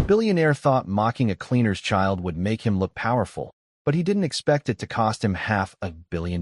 Billionaire thought mocking a cleaner's child would make him look powerful, but he didn't expect it to cost him $500 million.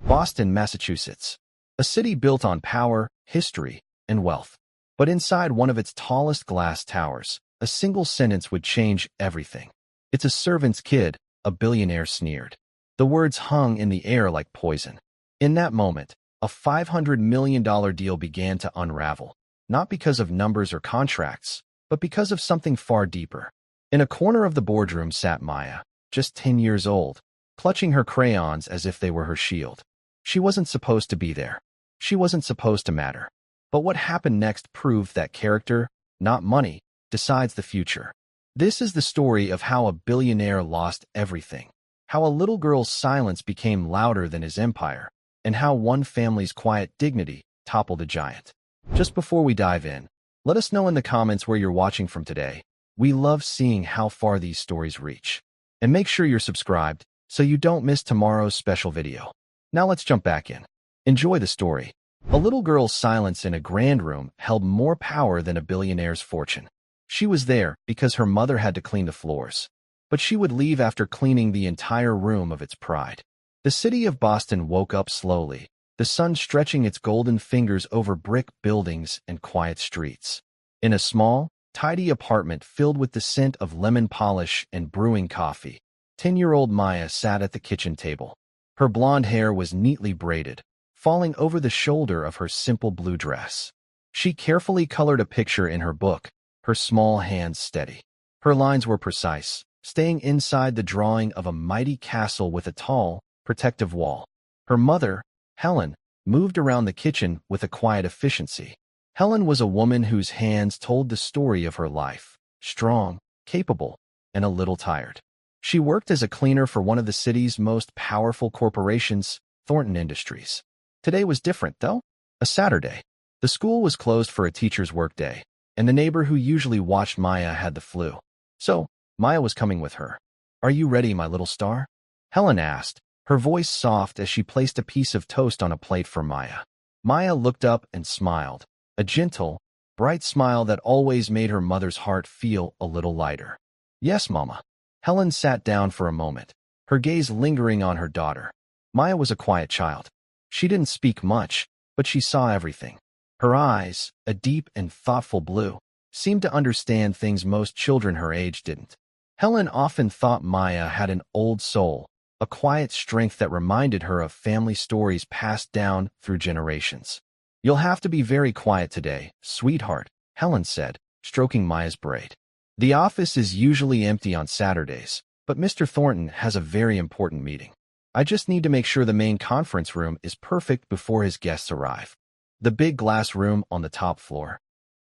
Boston, Massachusetts. A city built on power, history, and wealth. But inside one of its tallest glass towers, a single sentence would change everything. "It's a servant's kid," a billionaire sneered. The words hung in the air like poison. In that moment, a $500 million deal began to unravel, not because of numbers or contracts, but because of something far deeper. In a corner of the boardroom sat Maya, just 10 years old, clutching her crayons as if they were her shield. She wasn't supposed to be there. She wasn't supposed to matter. But what happened next proved that character, not money, decides the future. This is the story of how a billionaire lost everything, how a little girl's silence became louder than his empire, and how one family's quiet dignity toppled a giant. Just before we dive in, let us know in the comments where you're watching from today. We love seeing how far these stories reach. And make sure you're subscribed so you don't miss tomorrow's special video. Now let's jump back in. Enjoy the story. A little girl's silence in a grand room held more power than a billionaire's fortune. She was there because her mother had to clean the floors, but she would leave after cleaning the entire room of its pride. The city of Boston woke up slowly, the sun stretching its golden fingers over brick buildings and quiet streets. In a small, tidy apartment filled with the scent of lemon polish and brewing coffee, 10-year-old Maya sat at the kitchen table. Her blonde hair was neatly braided, falling over the shoulder of her simple blue dress. She carefully colored a picture in her book, her small hands steady. Her lines were precise, staying inside the drawing of a mighty castle with a tall, protective wall. Her mother, Helen, moved around the kitchen with a quiet efficiency. Helen was a woman whose hands told the story of her life, strong, capable, and a little tired. She worked as a cleaner for one of the city's most powerful corporations, Taunted Industries. Today was different, though. A Saturday. The school was closed for a teacher's workday, and the neighbor who usually watched Maya had the flu. So, Maya was coming with her. "Are you ready, my little star?" Helen asked, her voice soft as she placed a piece of toast on a plate for Maya. Maya looked up and smiled, a gentle, bright smile that always made her mother's heart feel a little lighter. "Yes, Mama." Helen sat down for a moment, her gaze lingering on her daughter. Maya was a quiet child. She didn't speak much, but she saw everything. Her eyes, a deep and thoughtful blue, seemed to understand things most children her age didn't. Helen often thought Maya had an old soul, a quiet strength that reminded her of family stories passed down through generations. "You'll have to be very quiet today, sweetheart," Helen said, stroking Maya's braid. "The office is usually empty on Saturdays, but Mr. Thornton has a very important meeting. I just need to make sure the main conference room is perfect before his guests arrive." "The big glass room on the top floor?"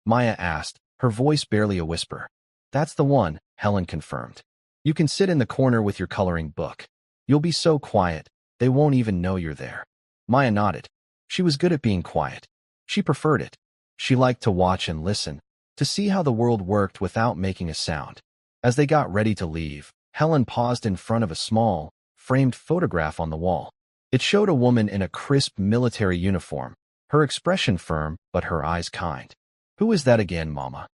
Maya asked, her voice barely a whisper. "That's the one," Helen confirmed. "You can sit in the corner with your coloring book. You'll be so quiet, they won't even know you're there." Maya nodded. She was good at being quiet. She preferred it. She liked to watch and listen, to see how the world worked without making a sound. As they got ready to leave, Helen paused in front of a small, framed photograph on the wall. It showed a woman in a crisp military uniform, her expression firm but her eyes kind. "Who is that again, Mama?"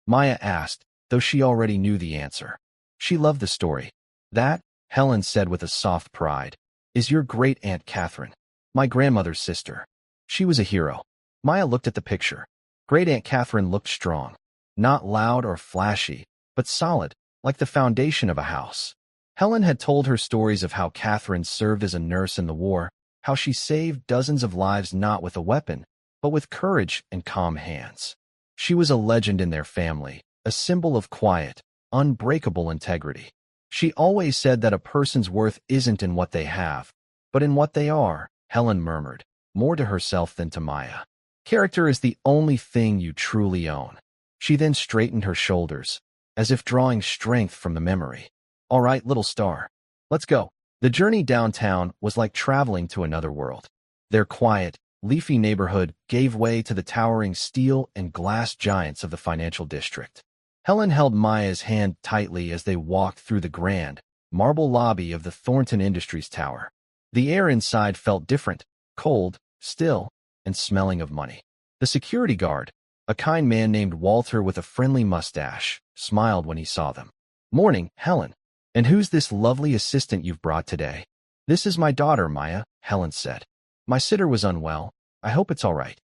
Maya asked, though she already knew the answer. She loved the story. "That," Helen said with a soft pride, "is your great-aunt Catherine, my grandmother's sister. She was a hero." Maya looked at the picture. Great-aunt Catherine looked strong, not loud or flashy, but solid, like the foundation of a house. Helen had told her stories of how Catherine served as a nurse in the war, how she saved dozens of lives not with a weapon, but with courage and calm hands. She was a legend in their family, a symbol of quiet, unbreakable integrity. She always said that a person's worth isn't in what they have, but in what they are, Helen murmured, more to herself than to Maya. "Character is the only thing you truly own." She then straightened her shoulders, as if drawing strength from the memory. "All right, little star. Let's go." The journey downtown was like traveling to another world. Their quiet, leafy neighborhood gave way to the towering steel and glass giants of the financial district. Helen held Maya's hand tightly as they walked through the grand, marble lobby of the Taunted Industries Tower. The air inside felt different, cold, still, and smelling of money. The security guard, A kind man named Walter with a friendly mustache smiled when he saw them. "Morning, Helen. And who's this lovely assistant you've brought today?" "This is my daughter, Maya," Helen said. "My sitter was unwell. I hope it's all right."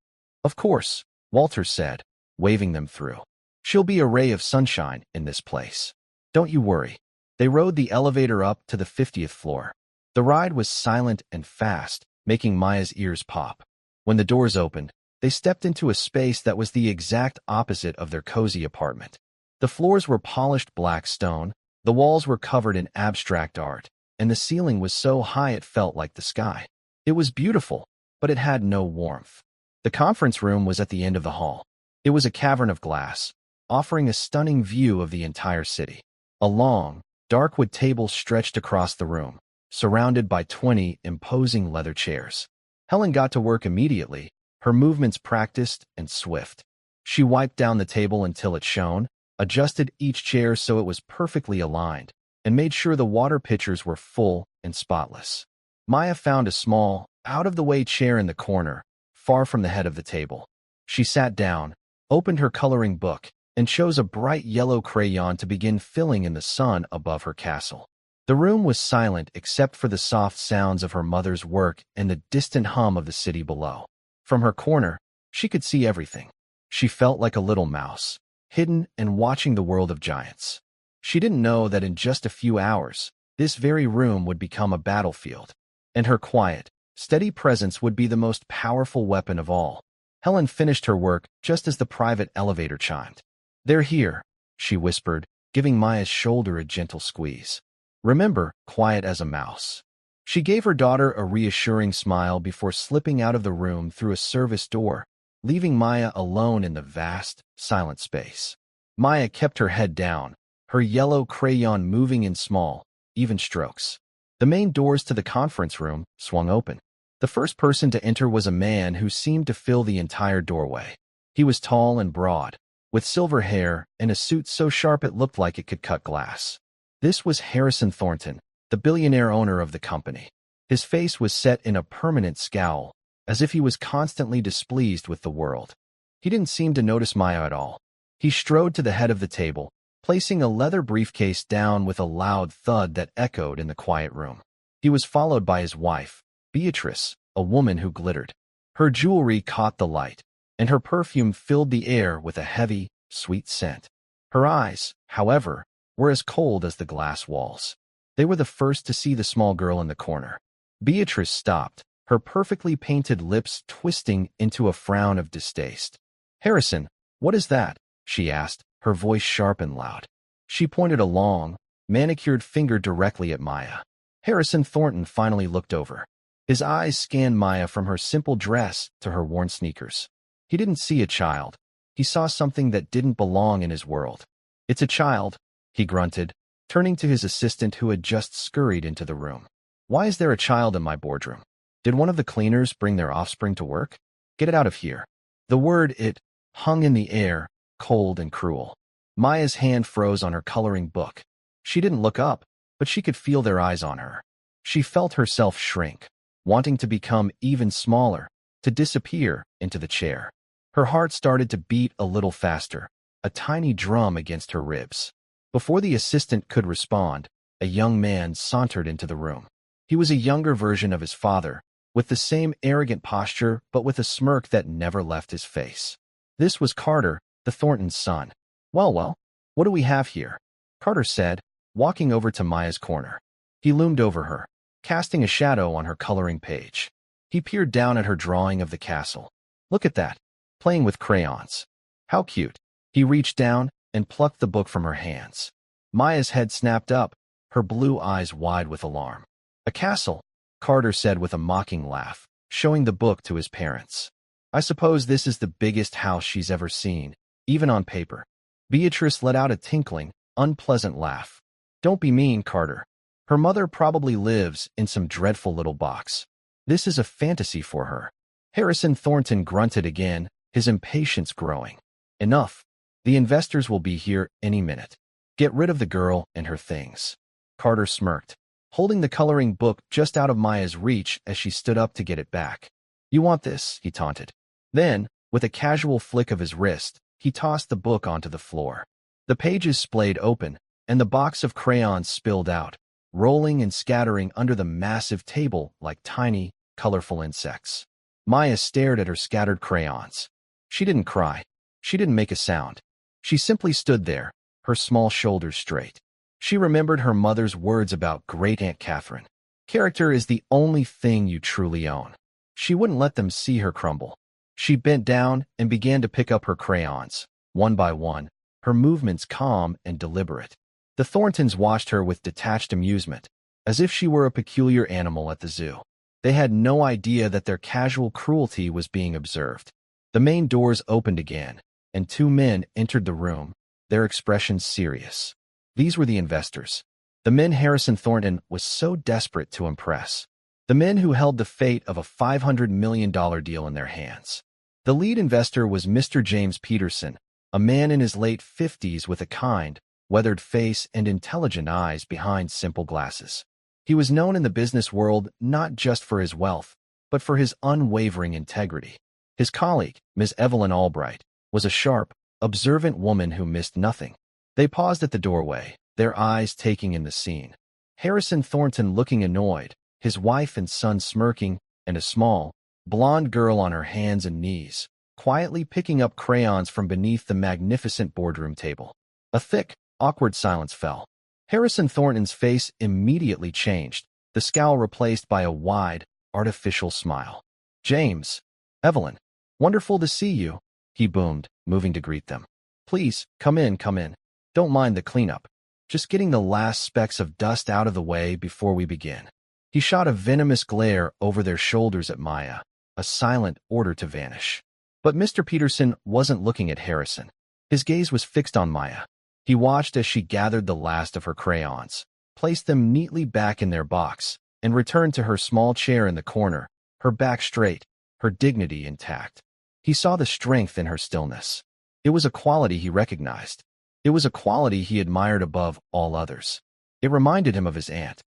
"Of course," Walter said, waving them through. "She'll be a ray of sunshine in this place. Don't you worry." They rode the elevator up to the 50th floor. The ride was silent and fast, making Maya's ears pop. When the doors opened, they stepped into a space that was the exact opposite of their cozy apartment. The floors were polished black stone, the walls were covered in abstract art, and the ceiling was so high it felt like the sky. It was beautiful, but it had no warmth. The conference room was at the end of the hall. It was a cavern of glass, offering a stunning view of the entire city. A long, dark wood table stretched across the room, surrounded by 20 imposing leather chairs. Helen got to work immediately, her movements practiced and swift. She wiped down the table until it shone, adjusted each chair so it was perfectly aligned, and made sure the water pitchers were full and spotless. Maya found a small, out-of-the-way chair in the corner, far from the head of the table. She sat down, opened her coloring book, and chose a bright yellow crayon to begin filling in the sun above her castle. The room was silent except for the soft sounds of her mother's work and the distant hum of the city below. From her corner, she could see everything. She felt like a little mouse, hidden and watching the world of giants. She didn't know that in just a few hours, this very room would become a battlefield, and her quiet, steady presence would be the most powerful weapon of all. Helen finished her work just as the private elevator chimed. "They're here," she whispered, giving Maya's shoulder a gentle squeeze. "Remember, quiet as a mouse." She gave her daughter a reassuring smile before slipping out of the room through a service door, leaving Maya alone in the vast, silent space. Maya kept her head down, her yellow crayon moving in small, even strokes. The main doors to the conference room swung open. The first person to enter was a man who seemed to fill the entire doorway. He was tall and broad, with silver hair and a suit so sharp it looked like it could cut glass. This was Harrison Thornton, the billionaire owner of the company. His face was set in a permanent scowl, as if he was constantly displeased with the world. He didn't seem to notice Maya at all. He strode to the head of the table, placing a leather briefcase down with a loud thud that echoed in the quiet room. He was followed by his wife, Beatrice, a woman who glittered. Her jewelry caught the light, and her perfume filled the air with a heavy, sweet scent. Her eyes, however, were as cold as the glass walls. They were the first to see the small girl in the corner. Beatrice stopped, her perfectly painted lips twisting into a frown of distaste. "Harrison, what is that?" she asked, her voice sharp and loud. She pointed a long, manicured finger directly at Maya. Harrison Thornton finally looked over. His eyes scanned Maya from her simple dress to her worn sneakers. He didn't see a child. He saw something that didn't belong in his world. "It's a child," he grunted, turning to his assistant who had just scurried into the room. "Why is there a child in my boardroom? Did one of the cleaners bring their offspring to work? Get it out of here." The word "it" hung in the air, cold and cruel. Maya's hand froze on her coloring book. She didn't look up, but she could feel their eyes on her. She felt herself shrink, wanting to become even smaller, to disappear into the chair. Her heart started to beat a little faster, a tiny drum against her ribs. Before the assistant could respond, a young man sauntered into the room. He was a younger version of his father, with the same arrogant posture but with a smirk that never left his face. This was Carter, the Thornton's son. Well, what do we have here?" Carter said, walking over to Maya's corner. He loomed over her, casting a shadow on her coloring page. He peered down at her drawing of the castle. "Look at that, playing with crayons. How cute." He reached down and plucked the book from her hands. Maya's head snapped up, her blue eyes wide with alarm. "A castle," Carter said with a mocking laugh, showing the book to his parents. "I suppose this is the biggest house she's ever seen, even on paper." Beatrice let out a tinkling, unpleasant laugh. "Don't be mean, Carter. Her mother probably lives in some dreadful little box. This is a fantasy for her." Harrison Thornton grunted again, his impatience growing. "Enough. The investors will be here any minute. Get rid of the girl and her things." Carter smirked, holding the coloring book just out of Maya's reach as she stood up to get it back. "You want this?" he taunted. Then, With a casual flick of his wrist, he tossed the book onto the floor. The pages splayed open, and the box of crayons spilled out, rolling and scattering under the massive table like tiny, colorful insects. Maya stared at her scattered crayons. She didn't cry. She didn't make a sound. She simply stood there, her small shoulders straight. She remembered her mother's words about Great Aunt Catherine. Character is the only thing you truly own. She wouldn't let them see her crumble. She bent down and began to pick up her crayons, one by one, her movements calm and deliberate. The Thorntons watched her with detached amusement, as if she were a peculiar animal at the zoo. They had no idea that their casual cruelty was being observed. The main doors opened again, and two men entered the room, their expressions serious. These were the investors. The men Harrison Thornton was so desperate to impress. The men who held the fate of a $500 million deal in their hands. The lead investor was Mr. James Peterson, a man in his late 50s with a kind, weathered face and intelligent eyes behind simple glasses. He was known in the business world not just for his wealth, but for his unwavering integrity. His colleague, Ms. Evelyn Albright, was a sharp, observant woman who missed nothing. They paused at the doorway, their eyes taking in the scene. Harrison Thornton looking annoyed, his wife and son smirking, and a small, blonde girl on her hands and knees, quietly picking up crayons from beneath the magnificent boardroom table. A thick, awkward silence fell. Harrison Thornton's face immediately changed, the scowl replaced by a wide, artificial smile. "James, Evelyn, wonderful to see you," he boomed, moving to greet them. "Please, come in, come in. Don't mind the cleanup. Just getting the last specks of dust out of the way before we begin." He shot a venomous glare over their shoulders at Maya, a silent order to vanish. But Mr. Peterson wasn't looking at Harrison. His gaze was fixed on Maya. He watched as she gathered the last of her crayons, placed them neatly back in their box, and returned to her small chair in the corner, her back straight, her dignity intact. He saw the strength in her stillness. It was a quality he recognized. It was a quality he admired above all others. It reminded him of his Aunt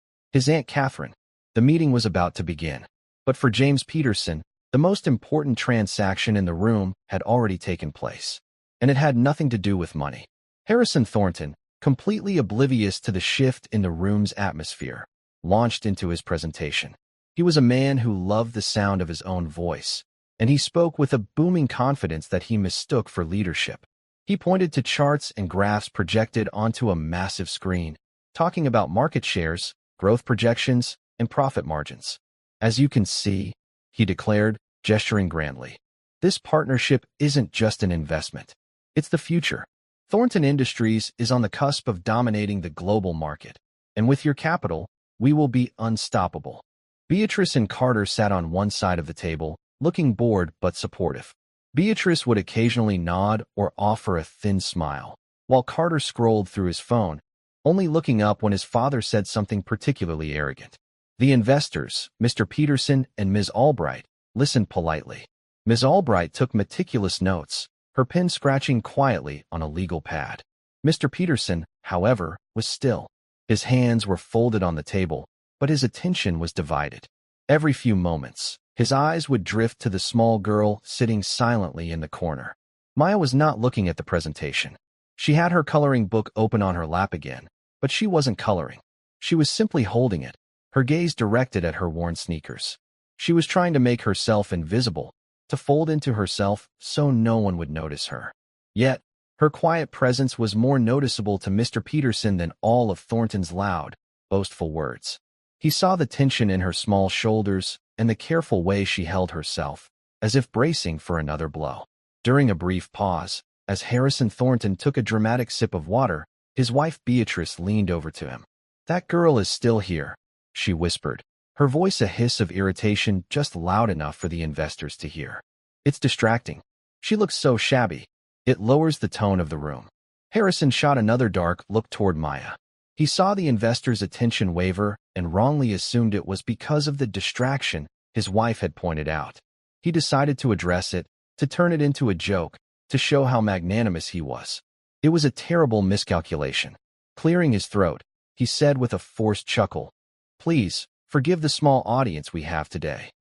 Catherine. The meeting was about to begin. But for James Peterson, the most important transaction in the room had already taken place. And it had nothing to do with money. Harrison Thornton, completely oblivious to the shift in the room's atmosphere, launched into his presentation. He was a man who loved the sound of his own voice, and he spoke with a booming confidence that he mistook for leadership. He pointed to charts and graphs projected onto a massive screen, talking about market shares, growth projections, and profit margins. "As you can see," he declared, gesturing grandly, "this partnership isn't just an investment. It's the future. Thornton Industries is on the cusp of dominating the global market, and with your capital, we will be unstoppable." Beatrice and Carter sat on one side of the table, looking bored but supportive. Beatrice would occasionally nod or offer a thin smile, while Carter scrolled through his phone, only looking up when his father said something particularly arrogant. The investors, Mr. Peterson and Ms. Albright, listened politely. Ms. Albright took meticulous notes, her pen scratching quietly on a legal pad. Mr. Peterson, however, was still. His hands were folded on the table, but his attention was divided. Every few moments, his eyes would drift to the small girl sitting silently in the corner. Maya was not looking at the presentation. She had her coloring book open on her lap again, but she wasn't coloring. She was simply holding it, her gaze directed at her worn sneakers. She was trying to make herself invisible, to fold into herself so no one would notice her. Yet, her quiet presence was more noticeable to Mr. Peterson than all of Thornton's loud, boastful words. He saw the tension in her small shoulders and the careful way she held herself, as if bracing for another blow. During a brief pause, as Harrison Thornton took a dramatic sip of water, his wife Beatrice leaned over to him. "That girl is still here," she whispered, her voice a hiss of irritation just loud enough for the investors to hear. "It's distracting. She looks so shabby. It lowers the tone of the room." Harrison shot another dark look toward Maya. He saw the investors' attention waver and wrongly assumed it was because of the distraction his wife had pointed out. He decided to address it, to turn it into a joke, to show how magnanimous he was. It was a terrible miscalculation. Clearing his throat, he said with a forced chuckle, "Please, forgive the small audience we have today."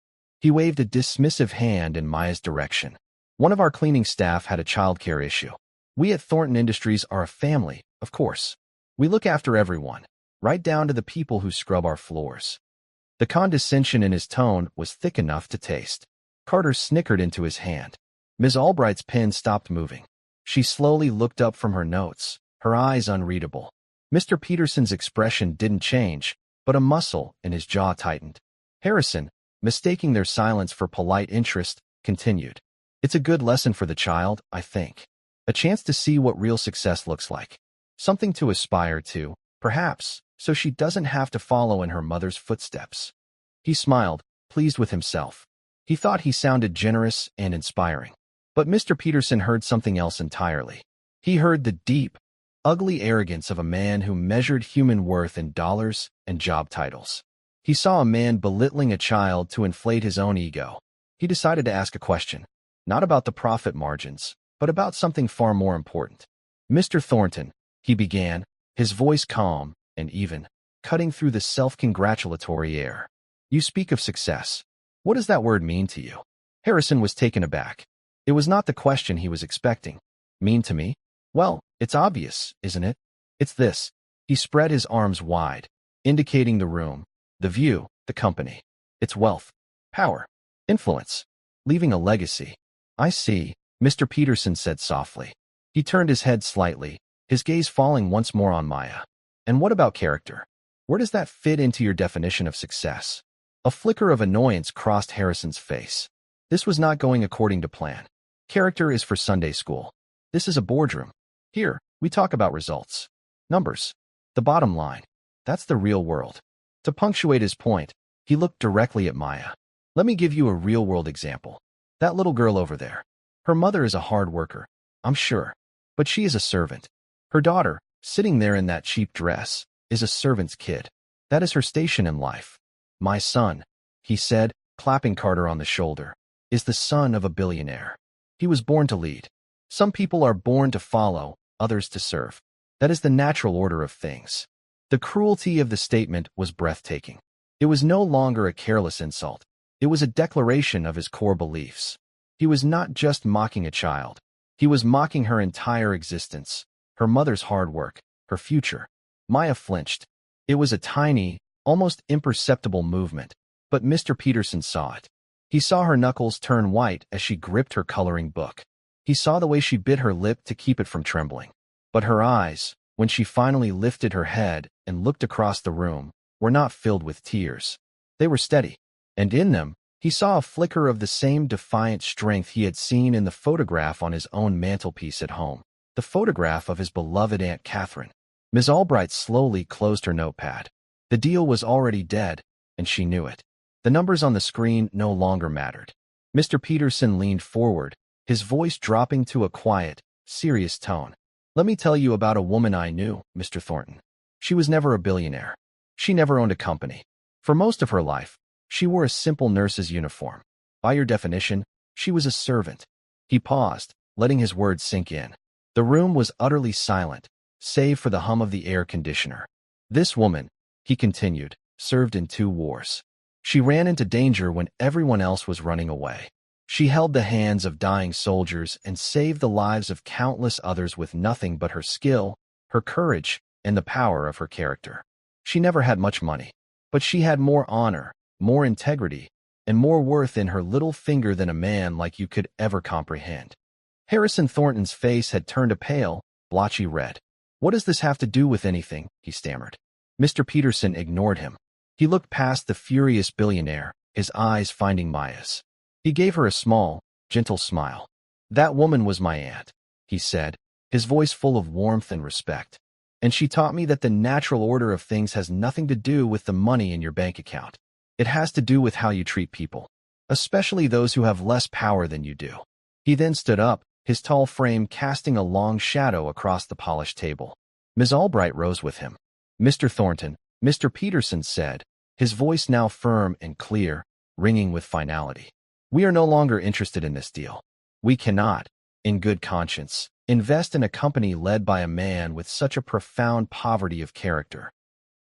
He waved a dismissive hand in Maya's direction. One of our cleaning staff had a childcare issue. We at Thornton Industries are a family, of course. We look after everyone, right down to the people who scrub our floors. The condescension in his tone was thick enough to taste. Carter snickered into his hand. Ms. Albright's pen stopped moving. She slowly looked up from her notes, her eyes unreadable. Mr. Peterson's expression didn't change, but a muscle in his jaw tightened. Harrison, mistaking their silence for polite interest, continued. It's a good lesson for the child, I think. A chance to see what real success looks like. Something to aspire to, perhaps, so she doesn't have to follow in her mother's footsteps. He smiled, pleased with himself. He thought he sounded generous and inspiring. But Mr. Peterson heard something else entirely. He heard the deep, ugly arrogance of a man who measured human worth in dollars and job titles. He saw a man belittling a child to inflate his own ego. He decided to ask a question, not about the profit margins, but about something far more important. Mr. Thornton, he began, his voice calm and even, cutting through the self-congratulatory air. You speak of success. What does that word mean to you? Harrison was taken aback. It was not the question he was expecting. Mean to me? Well, it's obvious, isn't it? It's this. He spread his arms wide, indicating the room, the view, the company. It's wealth, power, influence, leaving a legacy. I see, Mr. Peterson said softly. He turned his head slightly, his gaze falling once more on Maya. And what about character? Where does that fit into your definition of success? A flicker of annoyance crossed Harrison's face. This was not going according to plan. Character is for Sunday school. This is a boardroom. Here, we talk about results. Numbers. The bottom line. That's the real world. To punctuate his point, he looked directly at Maya. Let me give you a real-world example. That little girl over there. Her mother is a hard worker, I'm sure. But she is a servant. Her daughter, sitting there in that cheap dress, is a servant's kid. That is her station in life. My son, he said, clapping Carter on the shoulder, is the son of a billionaire. He was born to lead. Some people are born to follow, others to serve. That is the natural order of things. The cruelty of the statement was breathtaking. It was no longer a careless insult. It was a declaration of his core beliefs. He was not just mocking a child. He was mocking her entire existence, her mother's hard work, her future. Maya flinched. It was a tiny, almost imperceptible movement, but Mr. Peterson saw it. He saw her knuckles turn white as she gripped her coloring book. He saw the way she bit her lip to keep it from trembling. But her eyes, when she finally lifted her head and looked across the room, were not filled with tears. They were steady, and in them, he saw a flicker of the same defiant strength he had seen in the photograph on his own mantelpiece at home, the photograph of his beloved Aunt Catherine. Ms. Albright slowly closed her notepad. The deal was already dead, and she knew it. The numbers on the screen no longer mattered. Mr. Peterson leaned forward, his voice dropping to a quiet, serious tone. Let me tell you about a woman I knew, Mr. Thornton. She was never a billionaire. She never owned a company. For most of her life, she wore a simple nurse's uniform. By your definition, she was a servant. He paused, letting his words sink in. The room was utterly silent, save for the hum of the air conditioner. This woman, he continued, served in 2 wars. She ran into danger when everyone else was running away. She held the hands of dying soldiers and saved the lives of countless others with nothing but her skill, her courage, and the power of her character. She never had much money, but she had more honor, more integrity, and more worth in her little finger than a man like you could ever comprehend. Harrison Thornton's face had turned a pale, blotchy red. What does this have to do with anything? He stammered. Mr. Peterson ignored him. He looked past the furious billionaire, his eyes finding Maya's. He gave her a small, gentle smile. That woman was my aunt, he said, his voice full of warmth and respect. And she taught me that the natural order of things has nothing to do with the money in your bank account. It has to do with how you treat people, especially those who have less power than you do. He then stood up, his tall frame casting a long shadow across the polished table. Ms. Albright rose with him. Mr. Thornton, Mr. Peterson said, his voice now firm and clear, ringing with finality. We are no longer interested in this deal. We cannot, in good conscience, invest in a company led by a man with such a profound poverty of character.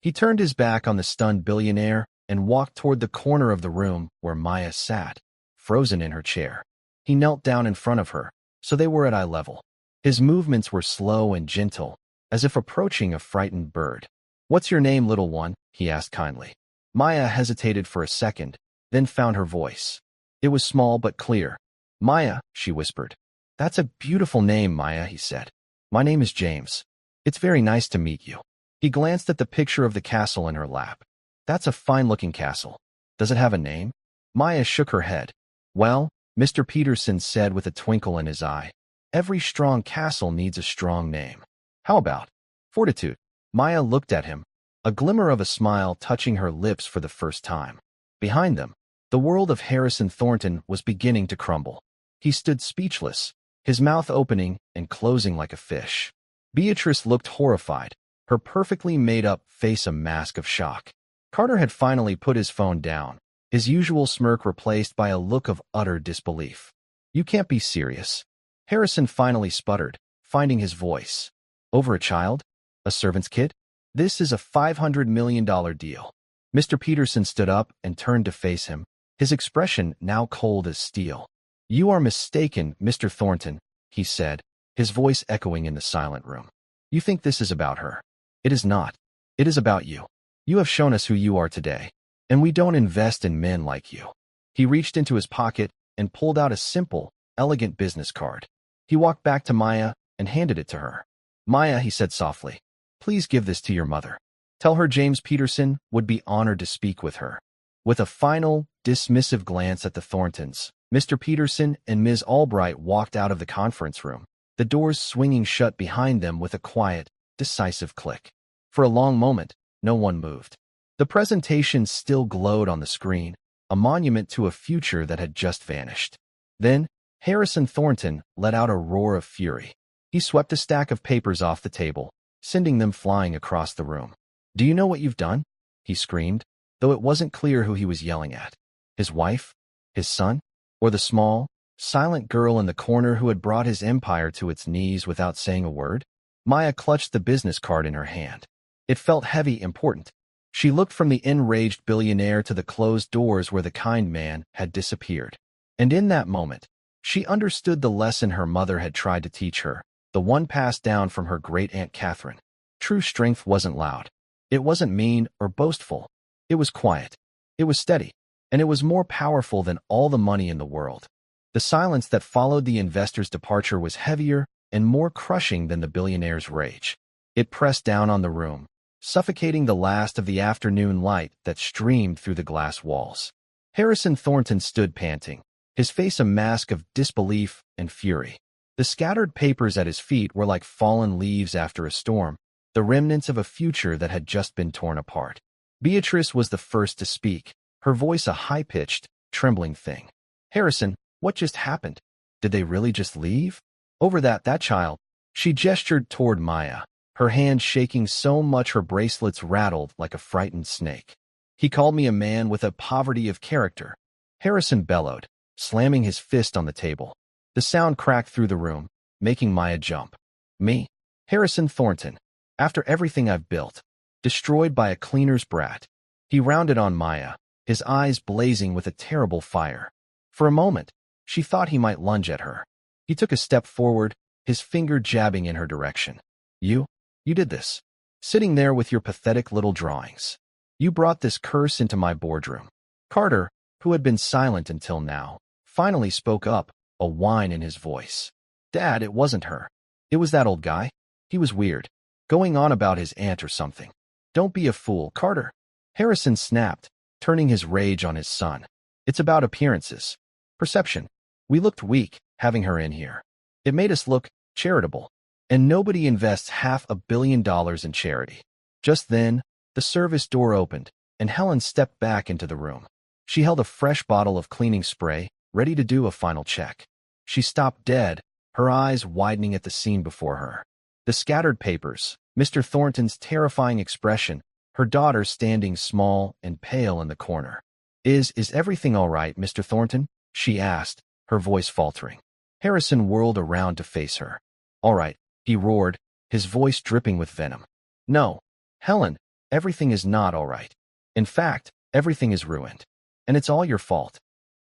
He turned his back on the stunned billionaire and walked toward the corner of the room where Maya sat, frozen in her chair. He knelt down in front of her, so they were at eye level. His movements were slow and gentle, as if approaching a frightened bird. "What's your name, little one?" he asked kindly. Maya hesitated for a second, then found her voice. It was small but clear. "Maya," she whispered. "That's a beautiful name, Maya," he said. "My name is James. It's very nice to meet you." He glanced at the picture of the castle in her lap. "That's a fine-looking castle. Does it have a name?" Maya shook her head. "Well," Mr. Peterson said with a twinkle in his eye, "every strong castle needs a strong name. How about Fortitude?" Maya looked at him, a glimmer of a smile touching her lips for the first time. Behind them, the world of Harrison Thornton was beginning to crumble. He stood speechless, his mouth opening and closing like a fish. Beatrice looked horrified, her perfectly made-up face a mask of shock. Carter had finally put his phone down, his usual smirk replaced by a look of utter disbelief. "You can't be serious." Harrison finally sputtered, finding his voice. "Over a child? A servant's kid? This is a $500 million deal." Mr. Peterson stood up and turned to face him, his expression now cold as steel. "You are mistaken, Mr. Thornton," he said, his voice echoing in the silent room. "You think this is about her. It is not. It is about you. You have shown us who you are today, and we don't invest in men like you." He reached into his pocket and pulled out a simple, elegant business card. He walked back to Maya and handed it to her. "Maya," he said softly, "please give this to your mother. Tell her James Peterson would be honored to speak with her." With a final, dismissive glance at the Thorntons, Mr. Peterson and Ms. Albright walked out of the conference room, the doors swinging shut behind them with a quiet, decisive click. For a long moment, no one moved. The presentation still glowed on the screen, a monument to a future that had just vanished. Then, Harrison Thornton let out a roar of fury. He swept a stack of papers off the table, sending them flying across the room. "Do you know what you've done?" he screamed, though it wasn't clear who he was yelling at. His wife? His son? Or the small, silent girl in the corner who had brought his empire to its knees without saying a word? Maya clutched the business card in her hand. It felt heavy, important. She looked from the enraged billionaire to the closed doors where the kind man had disappeared. And in that moment, she understood the lesson her mother had tried to teach her, the one passed down from her great-aunt Catherine. True strength wasn't loud. It wasn't mean or boastful. It was quiet. It was steady. And it was more powerful than all the money in the world. The silence that followed the investor's departure was heavier and more crushing than the billionaire's rage. It pressed down on the room, suffocating the last of the afternoon light that streamed through the glass walls. Harrison Thornton stood panting, his face a mask of disbelief and fury. The scattered papers at his feet were like fallen leaves after a storm, the remnants of a future that had just been torn apart. Beatrice was the first to speak, her voice a high-pitched, trembling thing. "Harrison, what just happened? Did they really just leave? Over that child?" She gestured toward Maya, her hand shaking so much her bracelets rattled like a frightened snake. "He called me a man with a poverty of character," Harrison bellowed, slamming his fist on the table. The sound cracked through the room, making Maya jump. "Me? Harrison Thornton? After everything I've built? Destroyed by a cleaner's brat?" He rounded on Maya, his eyes blazing with a terrible fire. For a moment, she thought he might lunge at her. He took a step forward, his finger jabbing in her direction. You did this. Sitting there with your pathetic little drawings. You brought this curse into my boardroom." Carter, who had been silent until now, finally spoke up, a whine in his voice. "Dad, it wasn't her. It was that old guy. He was weird. Going on about his aunt or something." "Don't be a fool, Carter." Harrison snapped, turning his rage on his son. "It's about appearances. Perception. We looked weak, having her in here. It made us look charitable. And nobody invests $500 million in charity." Just then, the service door opened, and Helen stepped back into the room. She held a fresh bottle of cleaning spray, ready to do a final check. She stopped dead, her eyes widening at the scene before her. The scattered papers, Mr. Thornton's terrifying expression, her daughter standing small and pale in the corner. Is everything all right, Mr. Thornton?" she asked, her voice faltering. Harrison whirled around to face her. "All right," he roared, his voice dripping with venom. "No, Helen, everything is not all right. In fact, everything is ruined. And it's all your fault."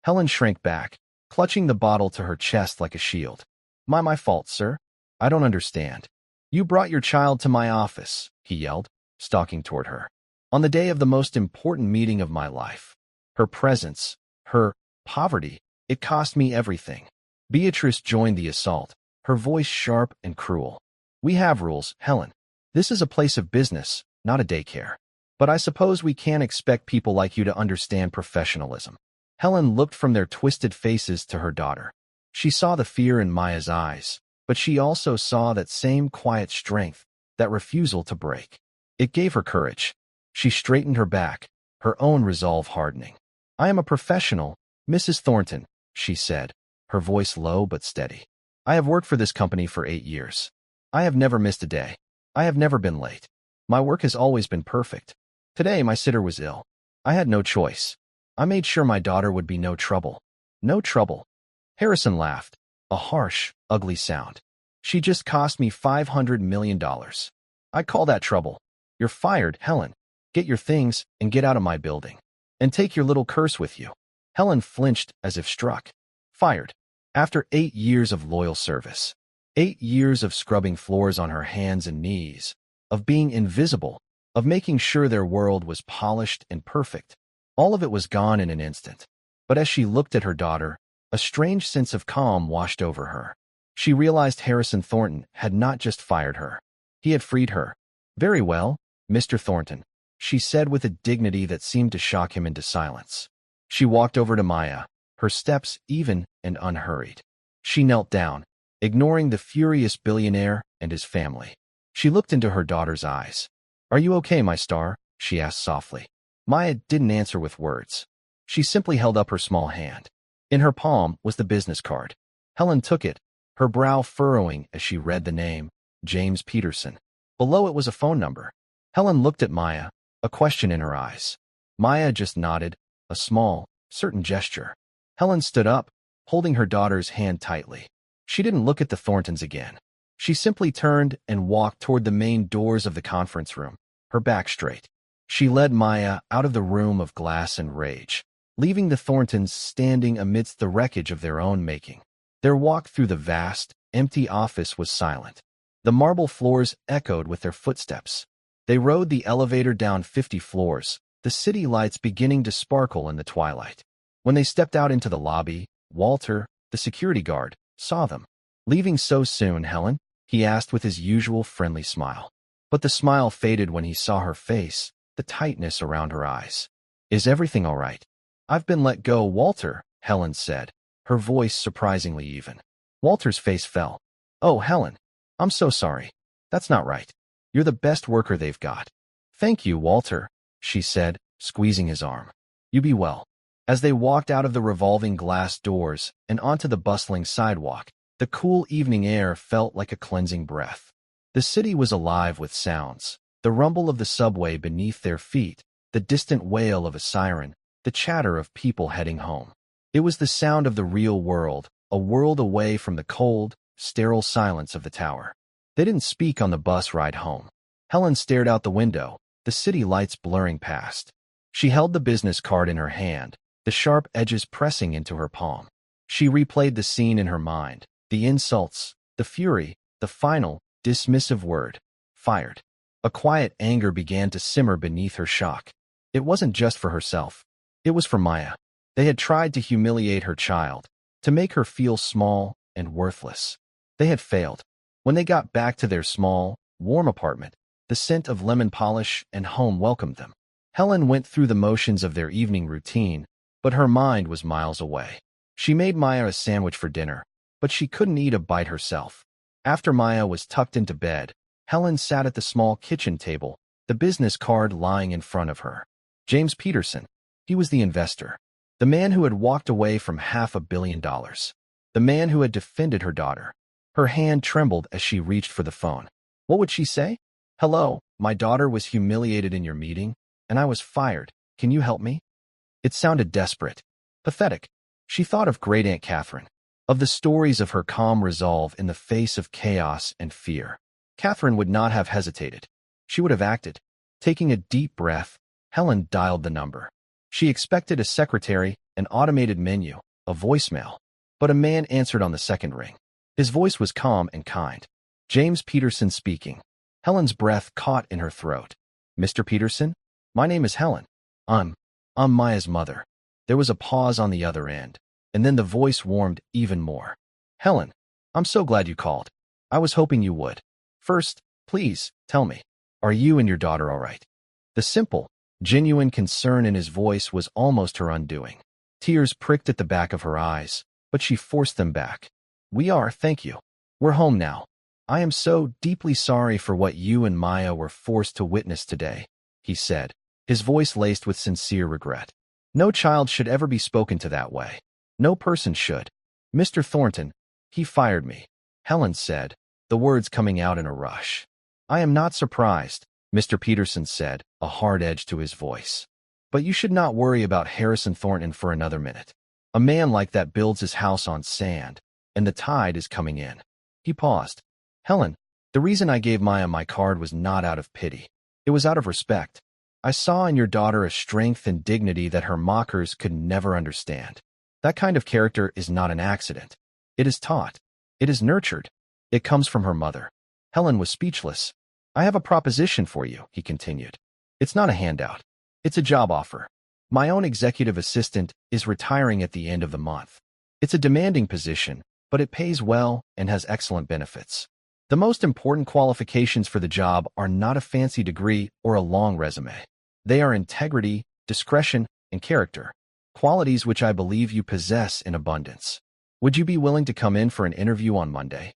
Helen shrank back, clutching the bottle to her chest like a shield. My fault, sir. I don't understand. You brought your child to my office, he yelled, stalking toward her. On the day of the most important meeting of my life. Her presence, her poverty, it cost me everything. Beatrice joined the assault, her voice sharp and cruel. We have rules, Helen. This is a place of business, not a daycare. But I suppose we can't expect people like you to understand professionalism. Helen looked from their twisted faces to her daughter. She saw the fear in Maya's eyes, but she also saw that same quiet strength, that refusal to break. It gave her courage. She straightened her back, her own resolve hardening. I am a professional, Mrs. Thornton, she said, her voice low but steady. I have worked for this company for 8 years. I have never missed a day. I have never been late. My work has always been perfect. Today my sitter was ill. I had no choice. I made sure my daughter would be no trouble. No trouble. Harrison laughed, a harsh, ugly sound. She just cost me $500 million. I call that trouble. You're fired, Helen. Get your things and get out of my building. And take your little curse with you. Helen flinched as if struck. Fired. After 8 years of loyal service. 8 years of scrubbing floors on her hands and knees. Of being invisible. Of making sure their world was polished and perfect. All of it was gone in an instant. But as she looked at her daughter, a strange sense of calm washed over her. She realized Harrison Thornton had not just fired her. He had freed her. Very well, Mr. Thornton, she said with a dignity that seemed to shock him into silence. She walked over to Maya, her steps even and unhurried. She knelt down, ignoring the furious billionaire and his family. She looked into her daughter's eyes. Are you okay, my star? She asked softly. Maya didn't answer with words. She simply held up her small hand. In her palm was the business card. Helen took it, her brow furrowing as she read the name, James Peterson. Below it was a phone number. Helen looked at Maya, a question in her eyes. Maya just nodded, a small, certain gesture. Helen stood up, holding her daughter's hand tightly. She didn't look at the Thorntons again. She simply turned and walked toward the main doors of the conference room, her back straight. She led Maya out of the room of glass and rage, leaving the Thorntons standing amidst the wreckage of their own making. Their walk through the vast, empty office was silent. The marble floors echoed with their footsteps. They rode the elevator down 50 floors, the city lights beginning to sparkle in the twilight. When they stepped out into the lobby, Walter, the security guard, saw them. Leaving so soon, Helen? He asked with his usual friendly smile. But the smile faded when he saw her face, the tightness around her eyes. Is everything all right? I've been let go, Walter, Helen said, her voice surprisingly even. Walter's face fell. Oh, Helen, I'm so sorry. That's not right. You're the best worker they've got. Thank you, Walter, she said, squeezing his arm. You be well. As they walked out of the revolving glass doors and onto the bustling sidewalk, the cool evening air felt like a cleansing breath. The city was alive with sounds, the rumble of the subway beneath their feet, the distant wail of a siren, the chatter of people heading home. It was the sound of the real world, a world away from the cold, sterile silence of the tower. They didn't speak on the bus ride home. Helen stared out the window, the city lights blurring past. She held the business card in her hand, the sharp edges pressing into her palm. She replayed the scene in her mind, the insults, the fury, the final, dismissive word, fired. A quiet anger began to simmer beneath her shock. It wasn't just for herself. It was for Maya. They had tried to humiliate her child, to make her feel small and worthless. They had failed. When they got back to their small, warm apartment, the scent of lemon polish and home welcomed them. Helen went through the motions of their evening routine, but her mind was miles away. She made Maya a sandwich for dinner, but she couldn't eat a bite herself. After Maya was tucked into bed, Helen sat at the small kitchen table, the business card lying in front of her. James Peterson. He was the investor. The man who had walked away from $500 million. The man who had defended her daughter. Her hand trembled as she reached for the phone. What would she say? Hello, my daughter was humiliated in your meeting, and I was fired. Can you help me? It sounded desperate. Pathetic. She thought of Great Aunt Catherine. Of the stories of her calm resolve in the face of chaos and fear. Catherine would not have hesitated. She would have acted. Taking a deep breath, Helen dialed the number. She expected a secretary, an automated menu, a voicemail. but a man answered on the second ring. His voice was calm and kind. James Peterson speaking. Helen's breath caught in her throat. Mr. Peterson? My name is Helen. I'm Maya's mother. There was a pause on the other end, and then the voice warmed even more. Helen, I'm so glad you called. I was hoping you would. First, please, tell me, are you and your daughter all right? The simple, genuine concern in his voice was almost her undoing. Tears pricked at the back of her eyes, but she forced them back. We are, thank you. We're home now. I am so deeply sorry for what you and Maya were forced to witness today, he said, his voice laced with sincere regret. No child should ever be spoken to that way. No person should. Mr. Thornton, he fired me, Helen said, the words coming out in a rush. I am not surprised, Mr. Peterson said, a hard edge to his voice. But you should not worry about Harrison Thornton for another minute. A man like that builds his house on sand, and the tide is coming in. He paused. Helen, the reason I gave Maya my card was not out of pity. It was out of respect. I saw in your daughter a strength and dignity that her mockers could never understand. That kind of character is not an accident. It is taught. It is nurtured. It comes from her mother. Helen was speechless. I have a proposition for you, he continued. It's not a handout. It's a job offer. My own executive assistant is retiring at the end of the month. It's a demanding position, but it pays well and has excellent benefits. The most important qualifications for the job are not a fancy degree or a long resume. They are integrity, discretion, and character, qualities which I believe you possess in abundance. Would you be willing to come in for an interview on Monday?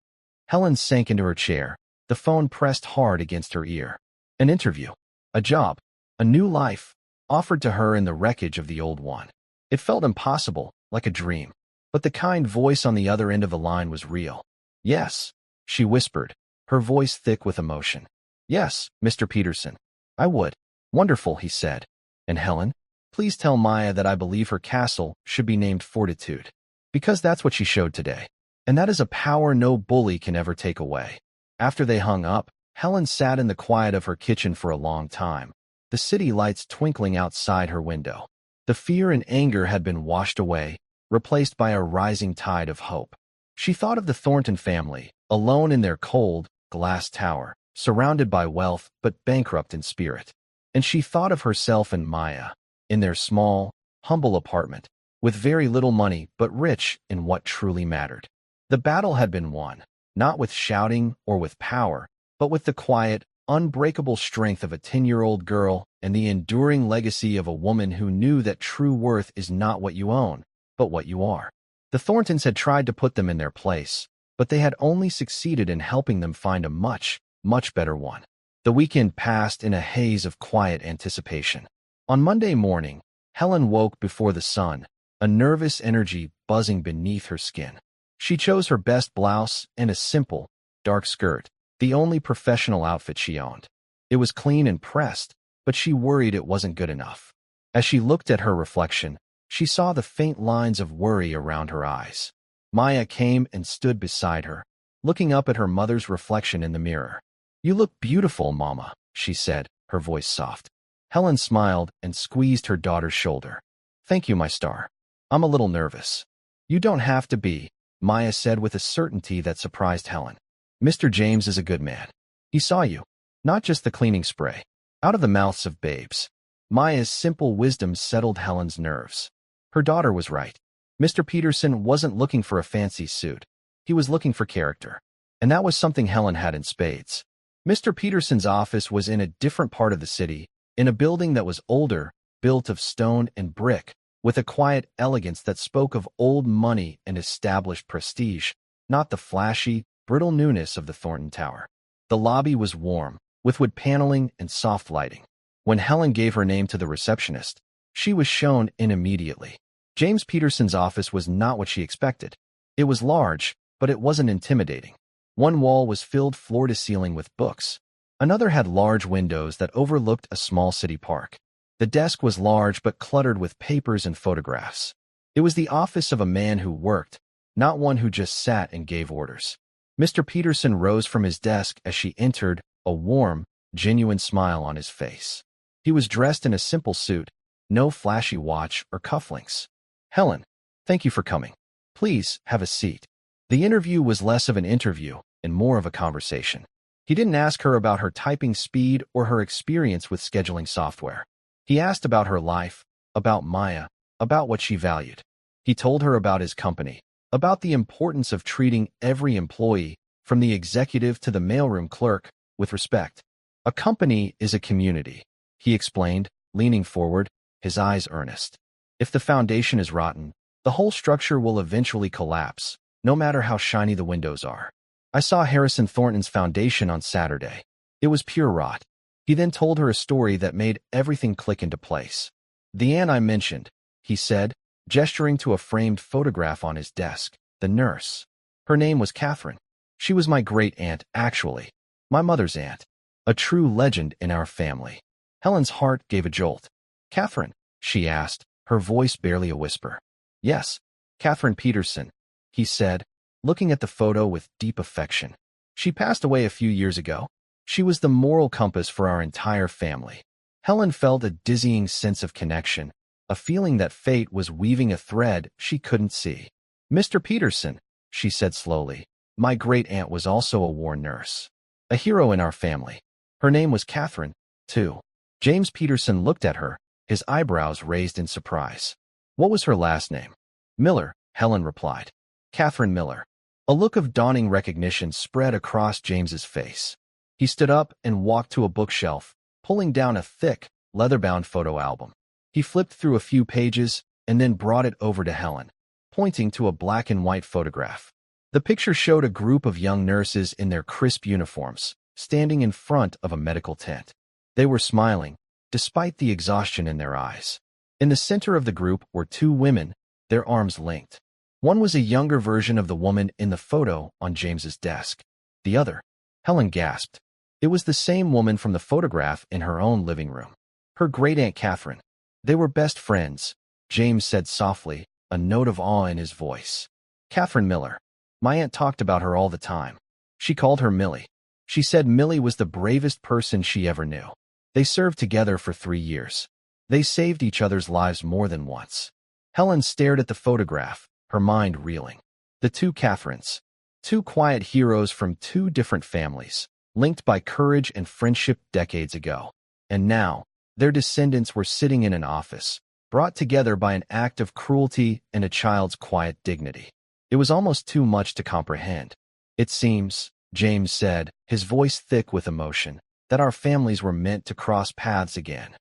Helen sank into her chair, the phone pressed hard against her ear. An interview, a job, a new life, offered to her in the wreckage of the old one. It felt impossible, like a dream. But the kind voice on the other end of the line was real. Yes, she whispered, her voice thick with emotion. Yes, Mr. Peterson, I would. Wonderful, he said. And Helen, please tell Maya that I believe her castle should be named Fortitude. Because that's what she showed today. And that is a power no bully can ever take away. After they hung up, Helen sat in the quiet of her kitchen for a long time, the city lights twinkling outside her window. The fear and anger had been washed away, replaced by a rising tide of hope. She thought of the Thornton family, alone in their cold, glass tower, surrounded by wealth but bankrupt in spirit. And she thought of herself and Maya, in their small, humble apartment, with very little money but rich in what truly mattered. The battle had been won, not with shouting or with power, but with the quiet, unbreakable strength of a 10-year-old girl and the enduring legacy of a woman who knew that true worth is not what you own, but what you are. The Thorntons had tried to put them in their place, but they had only succeeded in helping them find a much, much better one. The weekend passed in a haze of quiet anticipation. On Monday morning, Helen woke before the sun, a nervous energy buzzing beneath her skin. She chose her best blouse and a simple, dark skirt, the only professional outfit she owned. It was clean and pressed, but she worried it wasn't good enough. As she looked at her reflection, she saw the faint lines of worry around her eyes. Maya came and stood beside her, looking up at her mother's reflection in the mirror. You look beautiful, Mama, she said, her voice soft. Helen smiled and squeezed her daughter's shoulder. Thank you, my star. I'm a little nervous. You don't have to be, Maya said with a certainty that surprised Helen. Mr. James is a good man. He saw you, not just the cleaning spray. Out of the mouths of babes. Maya's simple wisdom settled Helen's nerves. Her daughter was right. Mr. Peterson wasn't looking for a fancy suit. He was looking for character. And that was something Helen had in spades. Mr. Peterson's office was in a different part of the city, in a building that was older, built of stone and brick, with a quiet elegance that spoke of old money and established prestige, not the flashy, brittle newness of the Thornton Tower. The lobby was warm, with wood paneling and soft lighting. When Helen gave her name to the receptionist, she was shown in immediately. James Peterson's office was not what she expected. It was large, but it wasn't intimidating. One wall was filled floor to ceiling with books. Another had large windows that overlooked a small city park. The desk was large but cluttered with papers and photographs. It was the office of a man who worked, not one who just sat and gave orders. Mr. Peterson rose from his desk as she entered, a warm, genuine smile on his face. He was dressed in a simple suit, no flashy watch or cufflinks. Helen, thank you for coming. Please, have a seat. The interview was less of an interview and more of a conversation. He didn't ask her about her typing speed or her experience with scheduling software. He asked about her life, about Maya, about what she valued. He told her about his company, about the importance of treating every employee, from the executive to the mailroom clerk, with respect. A company is a community, he explained, leaning forward, his eyes earnest. If the foundation is rotten, the whole structure will eventually collapse, no matter how shiny the windows are. I saw Harrison Thornton's foundation on Saturday. It was pure rot. He then told her a story that made everything click into place. The aunt I mentioned, he said, gesturing to a framed photograph on his desk, the nurse. Her name was Catherine. She was my great-aunt, actually. My mother's aunt. A true legend in our family. Helen's heart gave a jolt. Catherine? She asked, her voice barely a whisper. Yes, Catherine Peterson, he said, looking at the photo with deep affection. She passed away a few years ago. She was the moral compass for our entire family. Helen felt a dizzying sense of connection, a feeling that fate was weaving a thread she couldn't see. Mr. Peterson, she said slowly, my great-aunt was also a war nurse. A hero in our family. Her name was Catherine, too. James Peterson looked at her, his eyebrows raised in surprise. What was her last name? Miller, Helen replied. Catherine Miller. A look of dawning recognition spread across James's face. He stood up and walked to a bookshelf, pulling down a thick, leather-bound photo album. He flipped through a few pages and then brought it over to Helen, pointing to a black-and-white photograph. The picture showed a group of young nurses in their crisp uniforms, standing in front of a medical tent. They were smiling, despite the exhaustion in their eyes. In the center of the group were two women, their arms linked. One was a younger version of the woman in the photo on James's desk. The other, Helen gasped. It was the same woman from the photograph in her own living room. Her great-aunt Catherine. They were best friends, James said softly, a note of awe in his voice. Catherine Miller. My aunt talked about her all the time. She called her Millie. She said Millie was the bravest person she ever knew. They served together for 3 years. They saved each other's lives more than once. Helen stared at the photograph, her mind reeling. The two Catherines. Two quiet heroes from two different families, linked by courage and friendship decades ago. And now, their descendants were sitting in an office, brought together by an act of cruelty and a child's quiet dignity. It was almost too much to comprehend. It seems, James said, his voice thick with emotion, that our families were meant to cross paths again.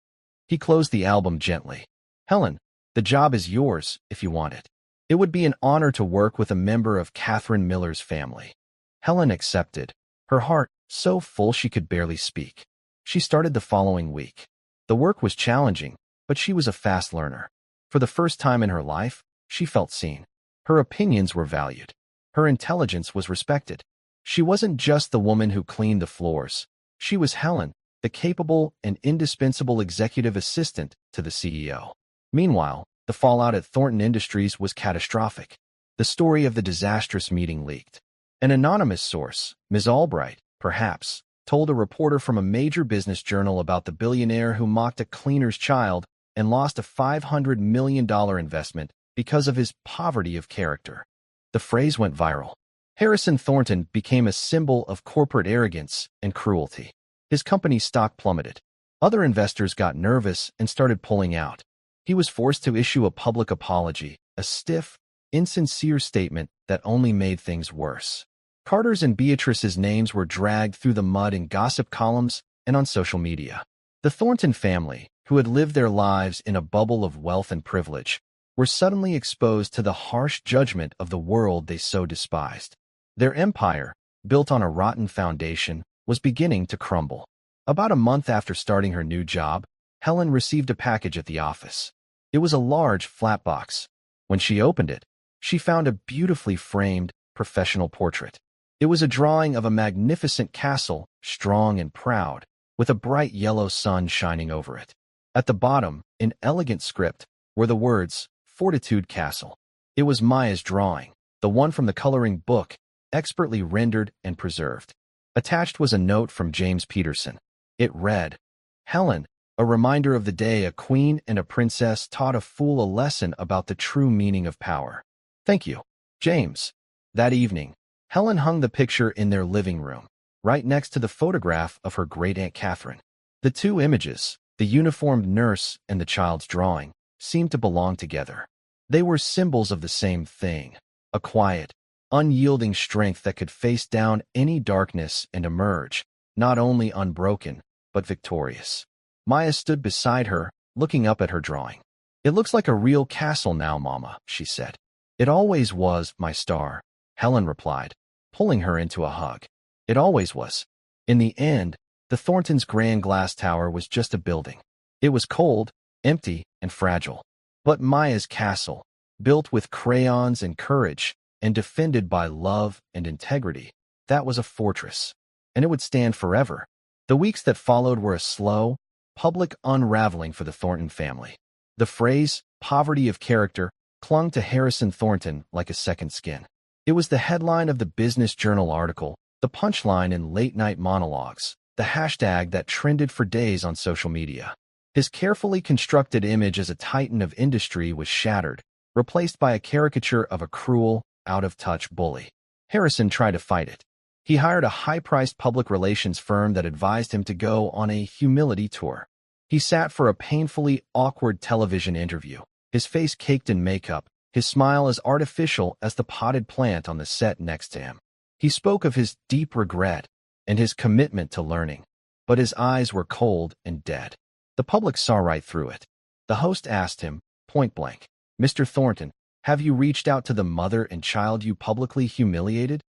He closed the album gently. Helen, the job is yours if you want it. It would be an honor to work with a member of Catherine Miller's family. Helen accepted, her heart so full she could barely speak. She started the following week. The work was challenging, but she was a fast learner. For the first time in her life, she felt seen. Her opinions were valued. Her intelligence was respected. She wasn't just the woman who cleaned the floors. She was Helen, the capable and indispensable executive assistant to the CEO. Meanwhile, the fallout at Thornton Industries was catastrophic. The story of the disastrous meeting leaked. An anonymous source, Ms. Albright, perhaps, told a reporter from a major business journal about the billionaire who mocked a cleaner's child and lost a $500 million investment because of his poverty of character. The phrase went viral. Harrison Thornton became a symbol of corporate arrogance and cruelty. His company's stock plummeted. Other investors got nervous and started pulling out. He was forced to issue a public apology, a stiff, insincere statement that only made things worse. Carter's and Beatrice's names were dragged through the mud in gossip columns and on social media. The Thornton family, who had lived their lives in a bubble of wealth and privilege, were suddenly exposed to the harsh judgment of the world they so despised. Their empire, built on a rotten foundation, was beginning to crumble. About a month after starting her new job, Helen received a package at the office. It was a large, flat box. When she opened it, she found a beautifully framed, professional portrait. It was a drawing of a magnificent castle, strong and proud, with a bright yellow sun shining over it. At the bottom, in elegant script, were the words, Fortitude Castle. It was Maya's drawing, the one from the coloring book, expertly rendered and preserved. Attached was a note from James Peterson. It read, Helen, a reminder of the day a queen and a princess taught a fool a lesson about the true meaning of power. Thank you. James. That evening, Helen hung the picture in their living room, right next to the photograph of her great-aunt Catherine. The two images, the uniformed nurse and the child's drawing, seemed to belong together. They were symbols of the same thing, a quiet, unyielding strength that could face down any darkness and emerge, not only unbroken, but victorious. Maya stood beside her, looking up at her drawing. "It looks like a real castle now, Mama," she said. "It always was, my star," Helen replied, pulling her into a hug. "It always was." In the end, the Thorntons' grand glass tower was just a building. It was cold, empty, and fragile. But Maya's castle, built with crayons and courage, and defended by love and integrity, that was a fortress. And it would stand forever. The weeks that followed were a slow, public unraveling for the Thornton family. The phrase, poverty of character, clung to Harrison Thornton like a second skin. It was the headline of the Business Journal article, the punchline in late-night monologues, the hashtag that trended for days on social media. His carefully constructed image as a titan of industry was shattered, replaced by a caricature of a cruel, out-of-touch bully. Harrison tried to fight it. He hired a high-priced public relations firm that advised him to go on a humility tour. He sat for a painfully awkward television interview, his face caked in makeup, his smile as artificial as the potted plant on the set next to him. He spoke of his deep regret and his commitment to learning, but his eyes were cold and dead. The public saw right through it. The host asked him, point blank, "Mr. Thornton, have you reached out to the mother and child you publicly humiliated?"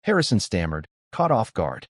Harrison stammered, caught off guard.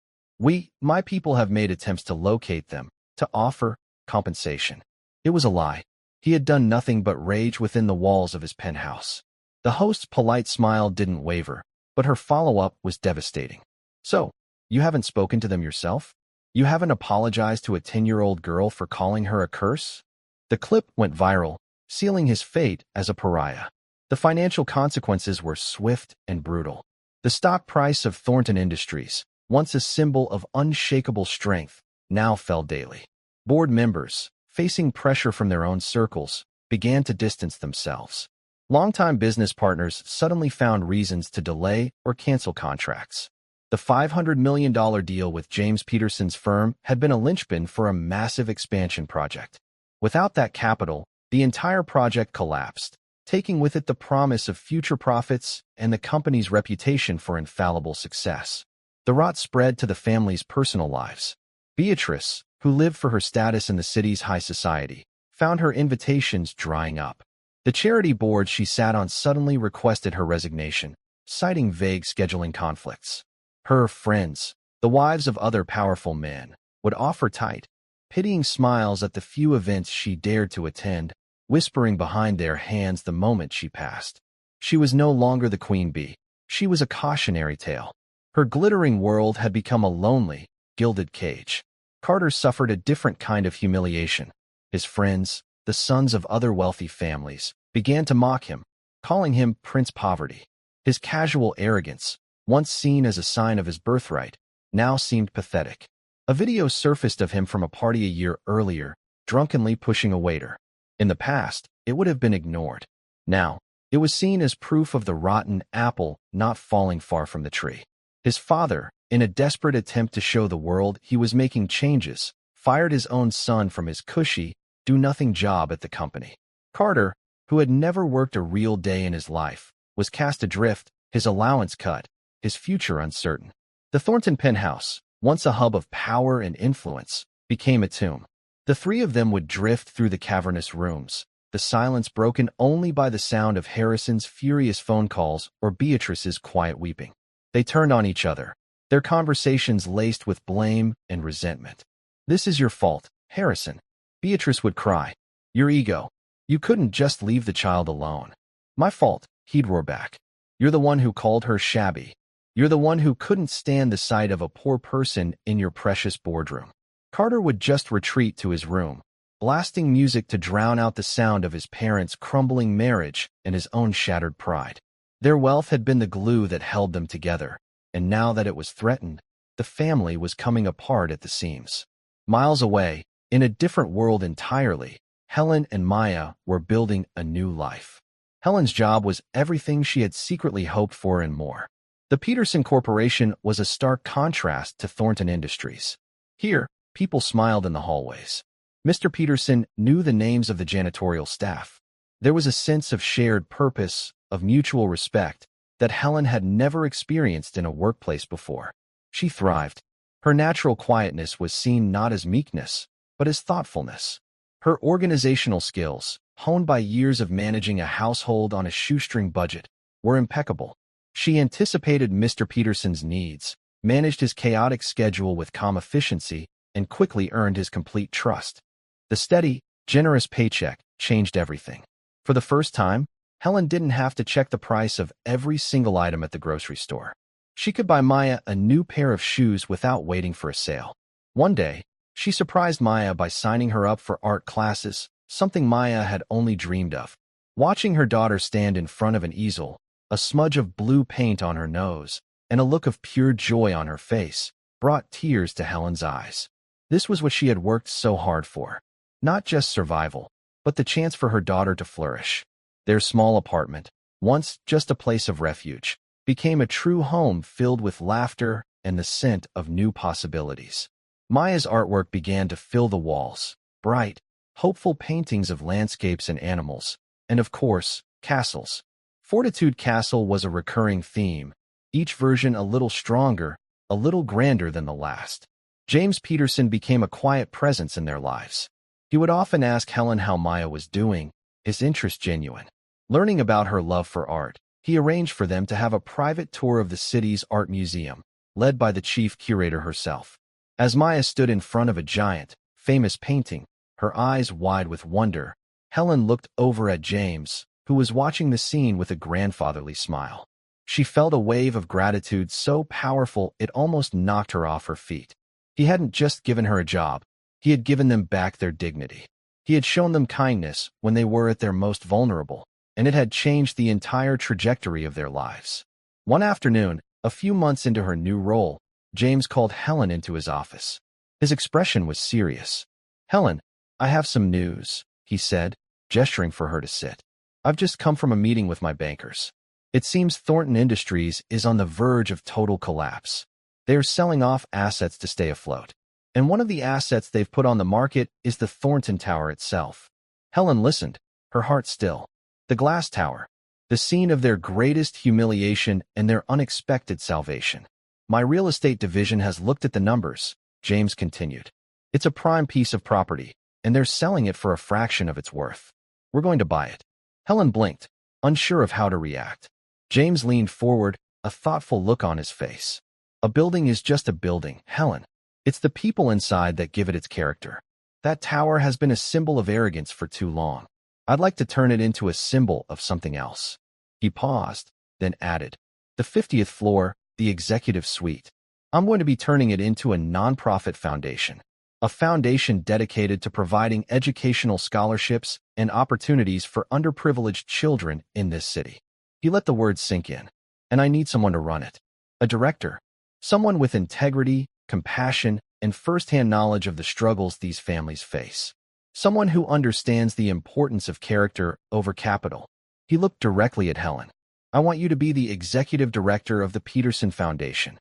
My people have made attempts to locate them, to offer compensation." It was a lie. He had done nothing but rage within the walls of his penthouse. The host's polite smile didn't waver, but her follow-up was devastating. "So, you haven't spoken to them yourself? You haven't apologized to a 10-year-old girl for calling her a curse?" The clip went viral, sealing his fate as a pariah. The financial consequences were swift and brutal. The stock price of Thornton Industries, once a symbol of unshakable strength, now fell daily. Board members, facing pressure from their own circles, began to distance themselves. Longtime business partners suddenly found reasons to delay or cancel contracts. The $500 million deal with James Peterson's firm had been a linchpin for a massive expansion project. Without that capital, the entire project collapsed, taking with it the promise of future profits and the company's reputation for infallible success. The rot spread to the family's personal lives. Beatrice, who lived for her status in the city's high society, found her invitations drying up. The charity board she sat on suddenly requested her resignation, citing vague scheduling conflicts. Her friends, the wives of other powerful men, would offer tight, pitying smiles at the few events she dared to attend, whispering behind their hands the moment she passed. She was no longer the queen bee. She was a cautionary tale. Her glittering world had become a lonely, gilded cage. Carter suffered a different kind of humiliation. His friends, the sons of other wealthy families, began to mock him, calling him Prince Poverty. His casual arrogance, once seen as a sign of his birthright, now seemed pathetic. A video surfaced of him from a party a year earlier, drunkenly pushing a waiter. In the past, it would have been ignored. Now, it was seen as proof of the rotten apple not falling far from the tree. His father, in a desperate attempt to show the world he was making changes, fired his own son from his cushy, do-nothing job at the company. Carter, who had never worked a real day in his life, was cast adrift, his allowance cut, his future uncertain. The Thornton penthouse, once a hub of power and influence, became a tomb. The three of them would drift through the cavernous rooms, the silence broken only by the sound of Harrison's furious phone calls or Beatrice's quiet weeping. They turned on each other, their conversations laced with blame and resentment. "This is your fault, Harrison," Beatrice would cry. "Your ego. You couldn't just leave the child alone." "My fault," he'd roar back. "You're the one who called her shabby. You're the one who couldn't stand the sight of a poor person in your precious boardroom." Carter would just retreat to his room, blasting music to drown out the sound of his parents' crumbling marriage and his own shattered pride. Their wealth had been the glue that held them together, and now that it was threatened, the family was coming apart at the seams. Miles away, in a different world entirely, Helen and Maya were building a new life. Helen's job was everything she had secretly hoped for and more. The Peterson Corporation was a stark contrast to Thornton Industries. Here, people smiled in the hallways. Mr. Peterson knew the names of the janitorial staff. There was a sense of shared purpose, of mutual respect, that Helen had never experienced in a workplace before. She thrived. Her natural quietness was seen not as meekness, but as thoughtfulness. Her organizational skills, honed by years of managing a household on a shoestring budget, were impeccable. She anticipated Mr. Peterson's needs, managed his chaotic schedule with calm efficiency, and quickly earned his complete trust. The steady, generous paycheck changed everything. For the first time, Helen didn't have to check the price of every single item at the grocery store. She could buy Maya a new pair of shoes without waiting for a sale. One day, she surprised Maya by signing her up for art classes, something Maya had only dreamed of. Watching her daughter stand in front of an easel, a smudge of blue paint on her nose, and a look of pure joy on her face, brought tears to Helen's eyes. This was what she had worked so hard for. Not just survival, but the chance for her daughter to flourish. Their small apartment, once just a place of refuge, became a true home filled with laughter and the scent of new possibilities. Maya's artwork began to fill the walls, bright, hopeful paintings of landscapes and animals, and of course, castles. Fortitude Castle was a recurring theme, each version a little stronger, a little grander than the last. James Peterson became a quiet presence in their lives. He would often ask Helen how Maya was doing, his interest genuine. Learning about her love for art, he arranged for them to have a private tour of the city's art museum, led by the chief curator herself. As Maya stood in front of a giant, famous painting, her eyes wide with wonder, Helen looked over at James, who was watching the scene with a grandfatherly smile. She felt a wave of gratitude so powerful it almost knocked her off her feet. He hadn't just given her a job, he had given them back their dignity. He had shown them kindness when they were at their most vulnerable, and it had changed the entire trajectory of their lives. One afternoon, a few months into her new role, James called Helen into his office. His expression was serious. "Helen, I have some news," he said, gesturing for her to sit. "I've just come from a meeting with my bankers. It seems Thornton Industries is on the verge of total collapse. They are selling off assets to stay afloat. And one of the assets they've put on the market is the Thornton Tower itself." Helen listened, her heart still. The glass tower, the scene of their greatest humiliation and their unexpected salvation. "My real estate division has looked at the numbers," James continued. "It's a prime piece of property, and they're selling it for a fraction of its worth. We're going to buy it." Helen blinked, unsure of how to react. James leaned forward, a thoughtful look on his face. "A building is just a building, Helen. It's the people inside that give it its character. That tower has been a symbol of arrogance for too long. I'd like to turn it into a symbol of something else." He paused, then added, "The 50th floor, the executive suite. I'm going to be turning it into a nonprofit foundation. A foundation dedicated to providing educational scholarships and opportunities for underprivileged children in this city." He let the words sink in. "And I need someone to run it. A director. Someone with integrity, compassion, and first-hand knowledge of the struggles these families face. Someone who understands the importance of character over capital." He looked directly at Helen. "I want you to be the executive director of the Peterson Foundation."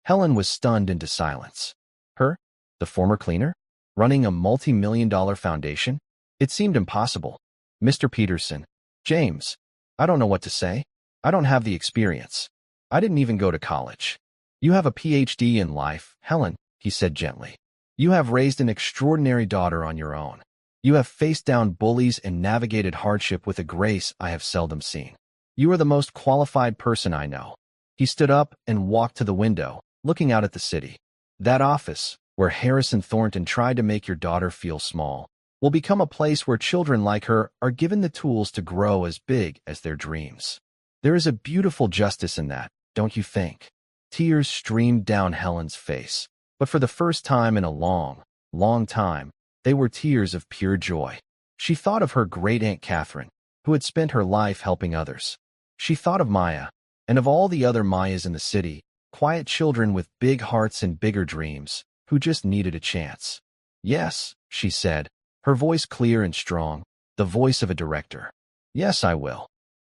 Helen was stunned into silence. Her, the former cleaner, running a multi-million-dollar foundation? It seemed impossible. "Mr. Peterson, James, I don't know what to say. I don't have the experience. I didn't even go to college." "You have a PhD in life, Helen," he said gently. "You have raised an extraordinary daughter on your own. You have faced down bullies and navigated hardship with a grace I have seldom seen. You are the most qualified person I know." He stood up and walked to the window, looking out at the city. "That office, where Harrison Thornton tried to make your daughter feel small, will become a place where children like her are given the tools to grow as big as their dreams. There is a beautiful justice in that, don't you think?" Tears streamed down Helen's face, but for the first time in a long, long time, they were tears of pure joy. She thought of her great-aunt Catherine, who had spent her life helping others. She thought of Maya, and of all the other Mayas in the city, quiet children with big hearts and bigger dreams, who just needed a chance. "Yes," she said, her voice clear and strong, the voice of a director. "Yes, I will."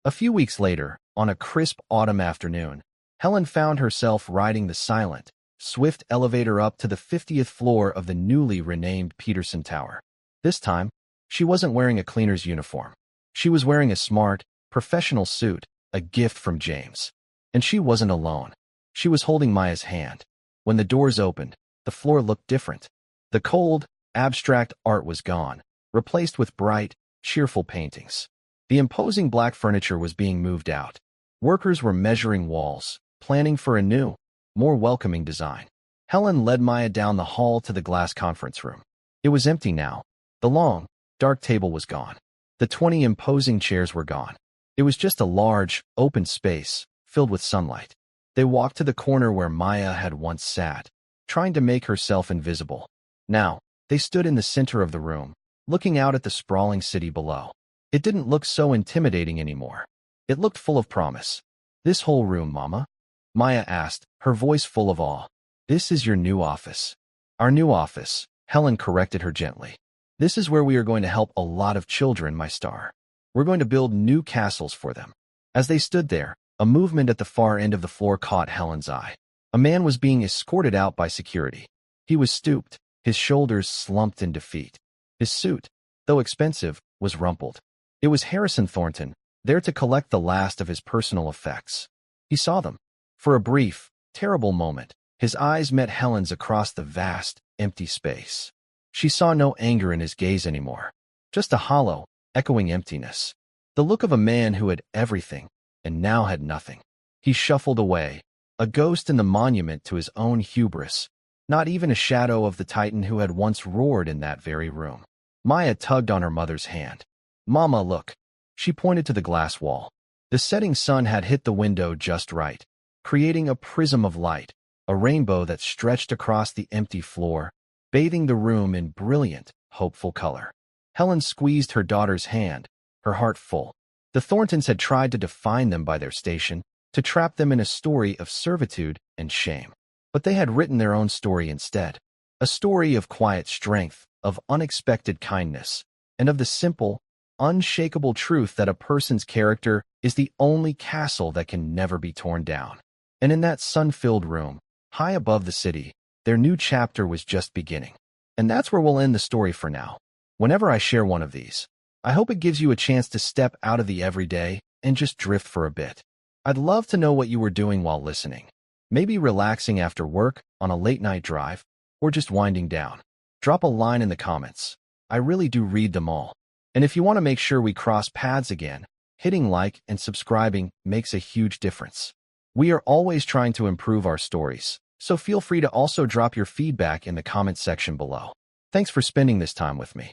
A few weeks later, on a crisp autumn afternoon, Helen found herself riding the silent, swift elevator up to the 50th floor of the newly renamed Peterson Tower. This time, she wasn't wearing a cleaner's uniform. She was wearing a smart, professional suit, a gift from James. And she wasn't alone. She was holding Maya's hand. When the doors opened, the floor looked different. The cold, abstract art was gone, replaced with bright, cheerful paintings. The imposing black furniture was being moved out. Workers were measuring walls, planning for a new, more welcoming design. Helen led Maya down the hall to the glass conference room. It was empty now. The long, dark table was gone. The 20 imposing chairs were gone. It was just a large, open space, filled with sunlight. They walked to the corner where Maya had once sat, trying to make herself invisible. Now, they stood in the center of the room, looking out at the sprawling city below. It didn't look so intimidating anymore. It looked full of promise. "This whole room, Mama?" Maya asked, her voice full of awe. "This is your new office." "Our new office," Helen corrected her gently. "This is where we are going to help a lot of children, my star. We're going to build new castles for them." As they stood there, a movement at the far end of the floor caught Helen's eye. A man was being escorted out by security. He was stooped, his shoulders slumped in defeat. His suit, though expensive, was rumpled. It was Harrison Thornton, there to collect the last of his personal effects. He saw them. For a brief, terrible moment, his eyes met Helen's across the vast, empty space. She saw no anger in his gaze anymore, just a hollow, echoing emptiness. The look of a man who had everything, and now had nothing. He shuffled away, a ghost in the monument to his own hubris, not even a shadow of the titan who had once roared in that very room. Maya tugged on her mother's hand. "Mama, look." She pointed to the glass wall. The setting sun had hit the window just right, creating a prism of light, a rainbow that stretched across the empty floor, bathing the room in brilliant, hopeful color. Helen squeezed her daughter's hand, her heart full. The Thorntons had tried to define them by their station, to trap them in a story of servitude and shame. But they had written their own story instead. A story of quiet strength, of unexpected kindness, and of the simple, unshakable truth that a person's character is the only castle that can never be torn down. And in that sun-filled room, high above the city, their new chapter was just beginning. And that's where we'll end the story for now. Whenever I share one of these, I hope it gives you a chance to step out of the everyday and just drift for a bit. I'd love to know what you were doing while listening. Maybe relaxing after work, on a late-night drive, or just winding down. Drop a line in the comments. I really do read them all. And if you want to make sure we cross paths again, hitting like and subscribing makes a huge difference. We are always trying to improve our stories, so feel free to also drop your feedback in the comment section below. Thanks for spending this time with me.